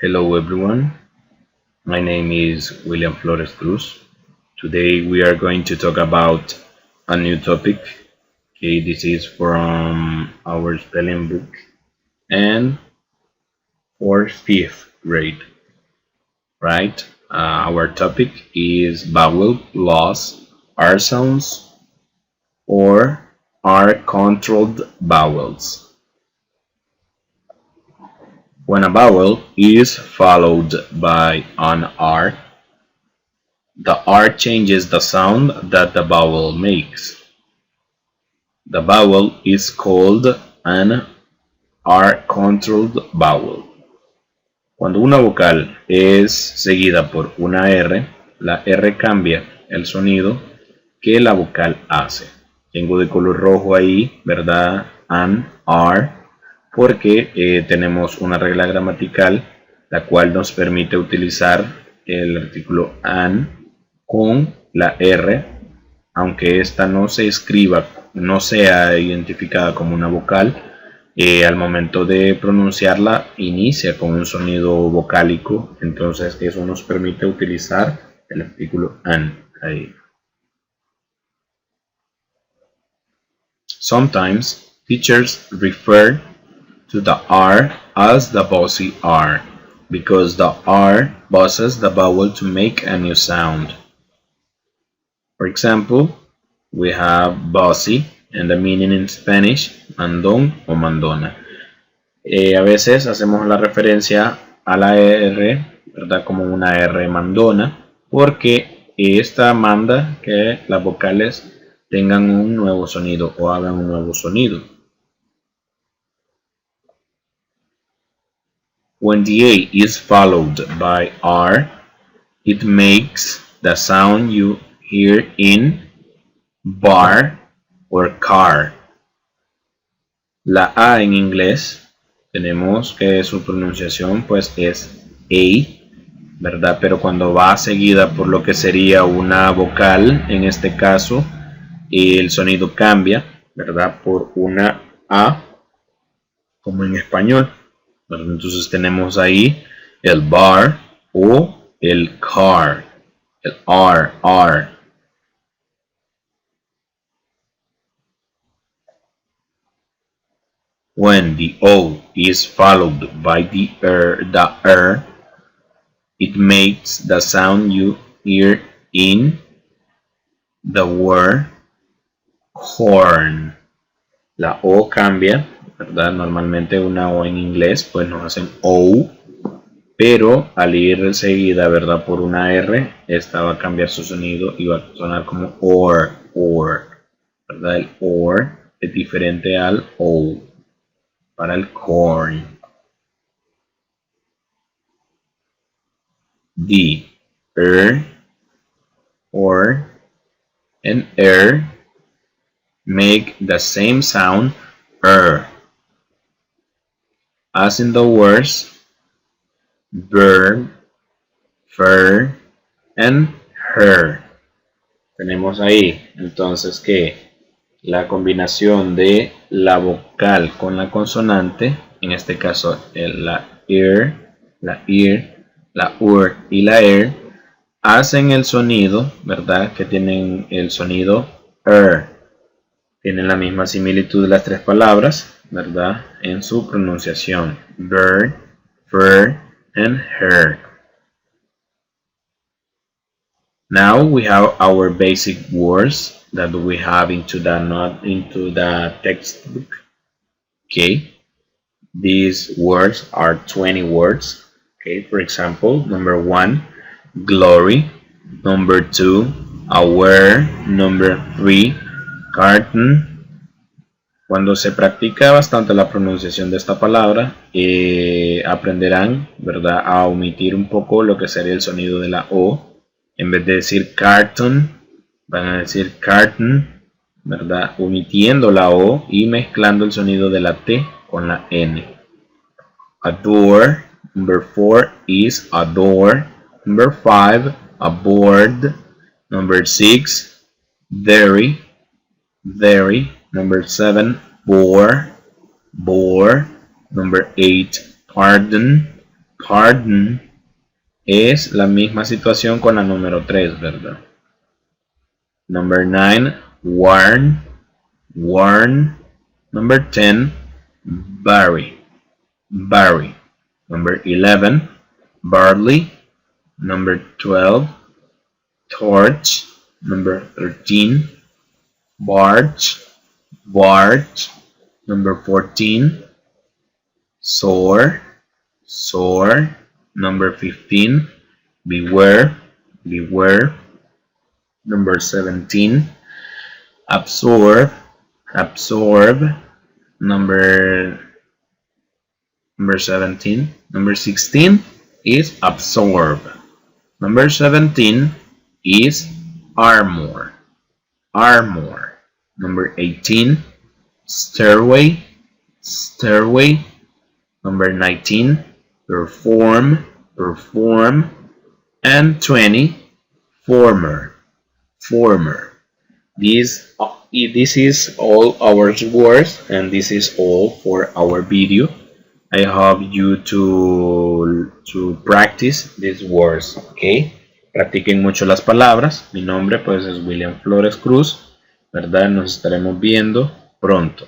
Hello everyone, my name is William Flores Cruz. Today we are going to talk about a new topic. Okay, this is from our spelling book and for fifth grade, right? Our topic is vowel loss, R sounds or R controlled vowels. When a vowel is followed by an R, the R changes the sound that the vowel makes. The vowel is called an R-controlled vowel. Cuando una vocal es seguida por una R, la R cambia el sonido que la vocal hace. Tengo de color rojo ahí, ¿verdad? An, R, porque tenemos una regla gramatical la cual nos permite utilizar el artículo an con la R, aunque esta no se escriba, no sea identificada como una vocal, al momento de pronunciarla inicia con un sonido vocálico, entonces eso nos permite utilizar el artículo an ahí. Sometimes teachers refer to the R as the bossy R because the R bosses the vowel to make a new sound. For example, we have bossy and the meaning in Spanish, mandón o mandona. A veces hacemos la referencia a la R, ¿verdad? Como una R mandona, porque esta manda que las vocales tengan un nuevo sonido o hagan un nuevo sonido. When the A is followed by R, it makes the sound you hear in bar or car. La A en inglés tenemos que su pronunciación pues es A, ¿verdad? Pero cuando va seguida por lo que sería una vocal, en este caso, el sonido cambia, ¿verdad? Por una A, como en español. Entonces tenemos ahí el bar o el car, el R. When the O is followed by the R, it makes the sound you hear in the word corn. La O cambia, ¿verdad? Normalmente una O en inglés pues nos hacen O, pero al ir seguida, ¿verdad? Por una R, esta va a cambiar su sonido y va a sonar como or, ¿verdad? El or es diferente al O para el corn. The or, and make the same sound as in the words bird, fur, and her. Tenemos ahí entonces que la combinación de la vocal con la consonante, en este caso la ear, la ur y la hacen el sonido, ¿verdad? Que tienen el sonido tienen la misma similitud de las tres palabras, ¿verdad? En su pronunciación. Bird, fur, and her. Now we have our basic words that we have into the textbook. Okay. These words are 20 words. Okay. For example, number 1, glory. Number 2, aware. Number 3, carton. Cuando se practica bastante la pronunciación de esta palabra, aprenderán, ¿verdad?, a omitir un poco lo que sería el sonido de la O. En vez de decir carton, van a decir carton, ¿verdad?, omitiendo la O y mezclando el sonido de la T con la N. Adore. Number 4 is adore. Number 5, aboard. Number 6, very. Number 7, bore. Number 8, pardon. Pardon es la misma situación con la número 3, ¿verdad? Number 9, warn, warn. Number 10, bury, bury. Number 11, barley. Number 12, torch. Number 13, barge, barge. Number 14, soar, soar. Number 15, beware, beware. Number 17, absorb, absorb. Number 17. Number 16 is absorb. Number 17 is armor, armor. Number 18, stairway, stairway. Number 19, perform, perform. And 20, former, former. This is all our words, and this is all for our video. I hope you to practice these words, okay? Practiquen mucho las palabras. Mi nombre pues es William Flores Cruz, ¿verdad? Nos estaremos viendo pronto.